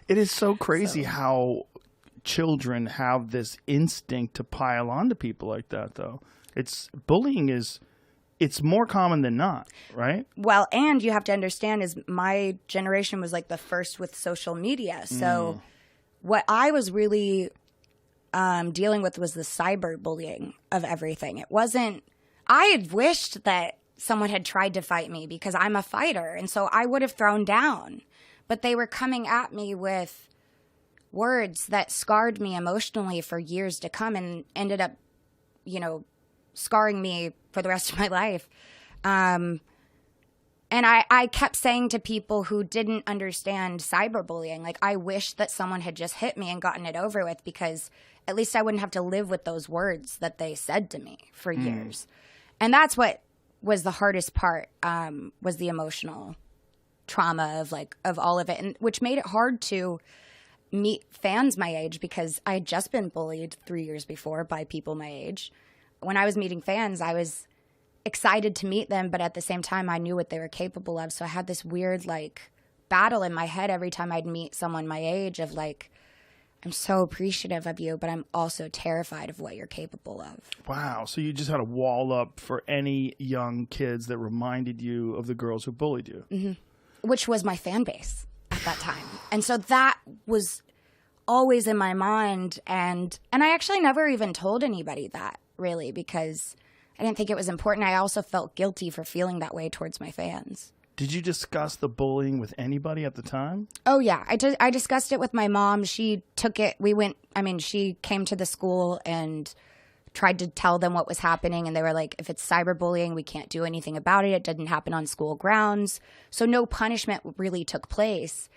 It is so crazy how children have this instinct to pile onto people like that, though. Bullying is, it's more common than not, right? Well, and you have to understand is my generation was like the first with social media. So what I was really dealing with was the cyberbullying of everything. It wasn't, I had wished that someone had tried to fight me because I'm a fighter. And so I would have thrown down. But they were coming at me with words that scarred me emotionally for years to come and ended up, scarring me for the rest of my life. And I kept saying to people who didn't understand cyberbullying, like, I wish that someone had just hit me and gotten it over with, because at least I wouldn't have to live with those words that they said to me for years. And that's what was the hardest part, was the emotional trauma of all of it, and which made it hard to meet fans my age, because I had just been bullied 3 years before by people my age. When I was meeting fans, I was excited to meet them, but at the same time, I knew what they were capable of. So I had this weird, battle in my head every time I'd meet someone my age of, I'm so appreciative of you, but I'm also terrified of what you're capable of. Wow. So you just had a wall up for any young kids that reminded you of the girls who bullied you. Mm-hmm. Which was my fan base at that time. And so that was always in my mind. And I actually never even told anybody that, really, because I didn't think it was important. I also felt guilty for feeling that way towards my fans. Did you discuss the bullying with anybody at the time? Oh, yeah. I discussed it with my mom. She took it. She came to the school and tried to tell them what was happening. And they were like, if it's cyberbullying, we can't do anything about it. It didn't happen on school grounds. So no punishment really took place.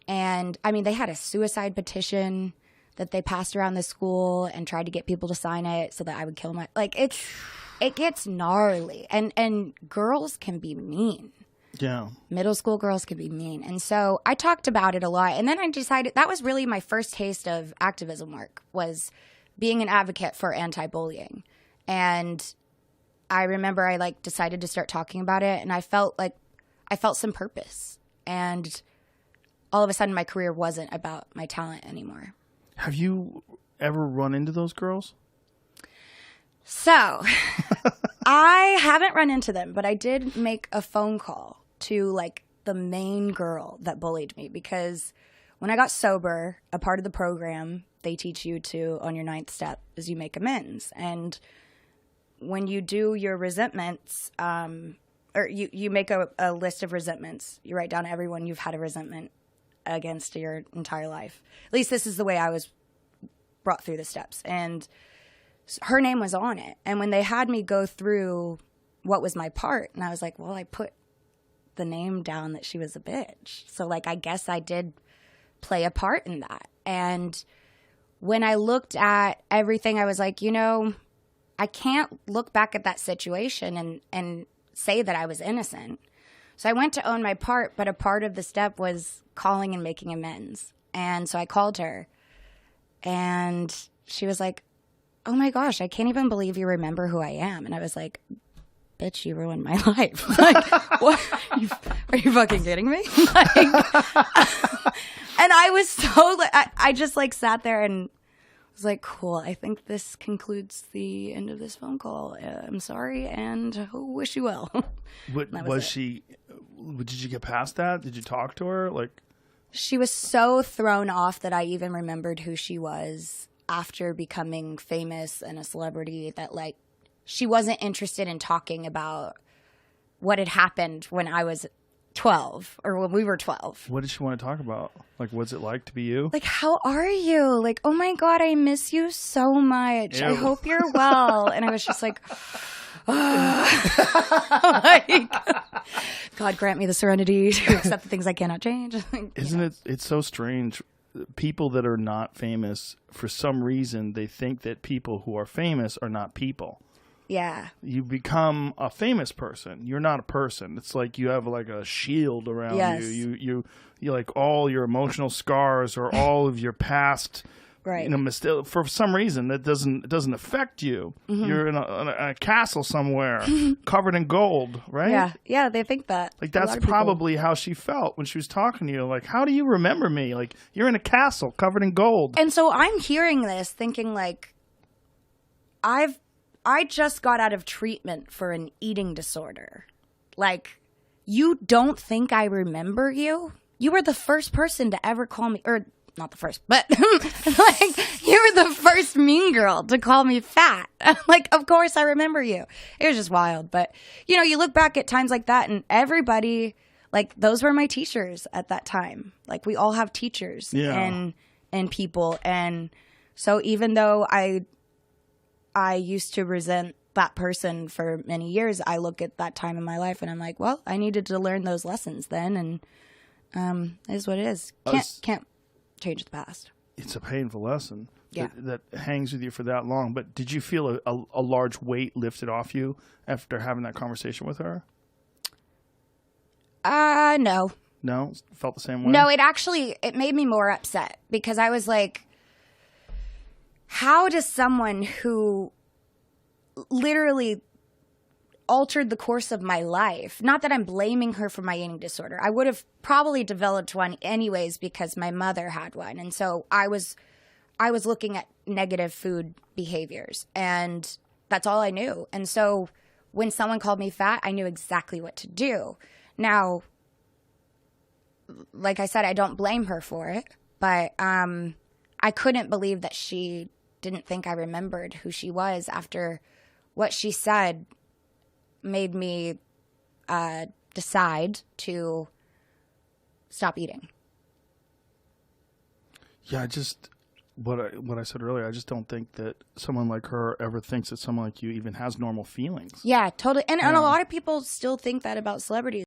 And, they had a suicide petition that they passed around the school and tried to get people to sign it so that I would kill my... It gets gnarly. And girls can be mean. Yeah. Middle school girls can be mean. And so I talked about it a lot. And then I decided that was really my first taste of activism work, was being an advocate for anti-bullying. And I remember I decided to start talking about it, and I felt some purpose. And all of a sudden my career wasn't about my talent anymore. Have you ever run into those girls? So I haven't run into them, but I did make a phone call to the main girl that bullied me, because when I got sober, a part of the program they teach you to, on your 9th step, is you make amends. And when you do your resentments, or you make a list of resentments, you write down everyone you've had a resentment against your entire life. At least this is the way I was brought through the steps. And her name was on it. And when they had me go through what was my part, and I was like, well, I put the name down that she was a bitch. So I guess I did play a part in that. And when I looked at everything, I was like, I can't look back at that situation and say that I was innocent. So I went to own my part, but a part of the step was calling and making amends. And so I called her, and she was like, oh my gosh, I can't even believe you remember who I am. And I was like, bitch, you ruined my life. What? Are you fucking kidding me? And I was so, I just sat there and was like, cool, I think this concludes the end of this phone call. I'm sorry, and wish you well. Did you get past that? Did you talk to her? She was so thrown off that I even remembered who she was after becoming famous and a celebrity, that she wasn't interested in talking about what had happened when I was 12, or when we were 12. What did she want to talk about? What's it like to be you? How are you? Oh my God, I miss you so much. Ew. I hope you're well. And I was just God grant me the serenity to accept the things I cannot change. Isn't it? It's so strange. People that are not famous, for some reason, they think that people who are famous are not people. Yeah. You become a famous person. You're not a person. It's like you have a shield around you. You all your emotional scars or all of your past Right. For some reason that doesn't affect you. You're in a castle somewhere covered in gold, right? Yeah, they think that. Like that's probably how she felt when she was talking to you. Like, how do you remember me? Like, you're in a castle covered in gold. And so I'm hearing this thinking like, I just got out of treatment for an eating disorder. Like, you don't think I remember you? You were the first person to ever call me, or not the first, but like, you were the first mean girl to call me fat. Like, of course I remember you. It was just wild. But, you know, you look back at times like that and everybody, like, those were my teachers at that time. Like, we all have teachers and people. And so even though I used to resent that person for many years, I look at that time in my life and I'm like, well, I needed to learn those lessons then. And it is what it is. Can't change the past. It's a painful lesson Yeah. that hangs with you for that long. But did you feel a large weight lifted off you after having that conversation with her? No. No? Felt the same way? No, it made me more upset because I was like, how does someone who literally altered the course of my life, not that I'm blaming her for my eating disorder. I would have probably developed one anyways because my mother had one. And so I was looking at negative food behaviors and that's all I knew. And so when someone called me fat, I knew exactly what to do. Now, like I said, I don't blame her for it, but I couldn't believe that she didn't think I remembered who she was after what she said made me decide to stop eating. Yeah, what I said earlier, I just don't think that someone like her ever thinks that someone like you even has normal feelings. Yeah, totally. And a lot of people still think that about celebrities.